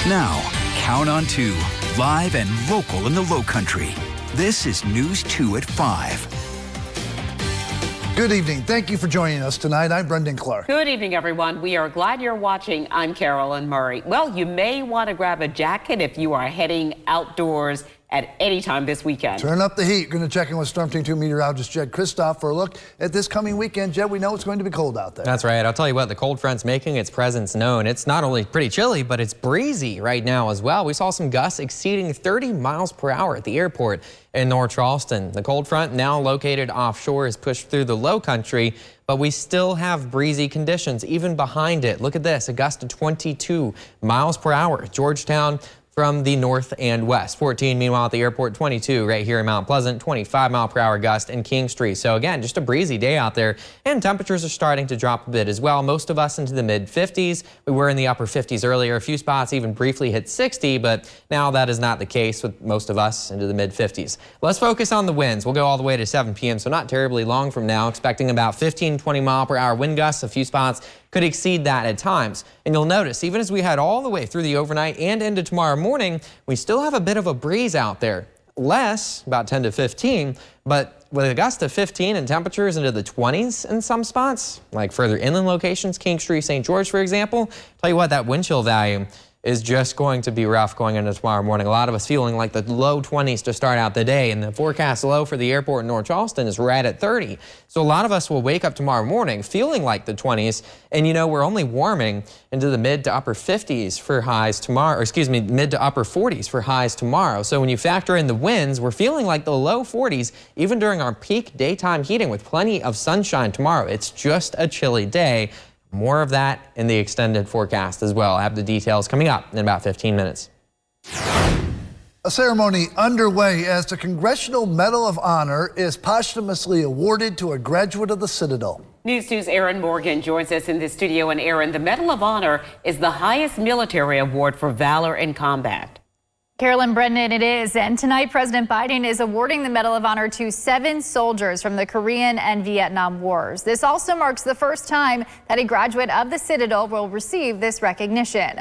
Now, Count on 2, live and local in the Low Country. This is News 2 at 5. Good evening. Thank you for joining us tonight. I'm Brendan Clark. Good evening, everyone. We are glad you're watching. I'm Carolyn Murray. Well, you may want to grab a jacket if you are heading outdoors at any time this weekend. Turn up the heat. We're going to check in with Storm Team 2 meteorologist Jed Kristoff for a look at this coming weekend. Jed, we know it's going to be cold out there. That's right. I'll tell you what, the cold front's making its presence known. It's not only pretty chilly, but it's breezy right now as well. We saw some gusts exceeding 30 miles per hour at the airport in North Charleston. The cold front, now located offshore, is pushed through the Low Country, but we still have breezy conditions even behind it. Look at this, a gust of 22 miles per hour. Georgetown from the north and west. 14, meanwhile, at the airport, 22 right here in Mount Pleasant, 25-mile-per-hour gust in Kingstree. So again, just a breezy day out there, and temperatures are starting to drop a bit as well. Most of us into the mid-50s. We were in the upper 50s earlier. A few spots even briefly hit 60, but now that is not the case with most of us into the mid-50s. Let's focus on the winds. We'll go all the way to 7 p.m., so not terribly long from now. Expecting about 15, 20-mile-per-hour wind gusts. A few spots could exceed that at times. And you'll notice, even as we head all the way through the overnight and into tomorrow morning, we still have a bit of a breeze out there. Less, about 10 to 15, but with a gust of 15 and temperatures into the 20s in some spots, like further inland locations, Kingstree, St. George, for example, tell you what, that wind chill value is just going to be rough going into tomorrow morning. A lot of us feeling like the low 20s to start out the day, and the forecast low for the airport in North Charleston is right at 30. So a lot of us will wake up tomorrow morning feeling like the 20s, and you know, we're only warming into the mid to upper 50s for highs tomorrow, or excuse me, mid to upper 40s for highs tomorrow. So when you factor in the winds, we're feeling like the low 40s even during our peak daytime heating with plenty of sunshine tomorrow. It's just a chilly day. More of that in the extended forecast as well. I have the details coming up in about 15 minutes. A ceremony underway as the Congressional Medal of Honor is posthumously awarded to a graduate of the Citadel. News 2's Aaron Morgan joins us in the studio. And Aaron, the Medal of Honor is the highest military award for valor in combat. Carolyn, Brendan, it is. And tonight, President Biden is awarding the Medal of Honor to 7 soldiers from the Korean and Vietnam Wars. This also marks the first time that a graduate of the Citadel will receive this recognition.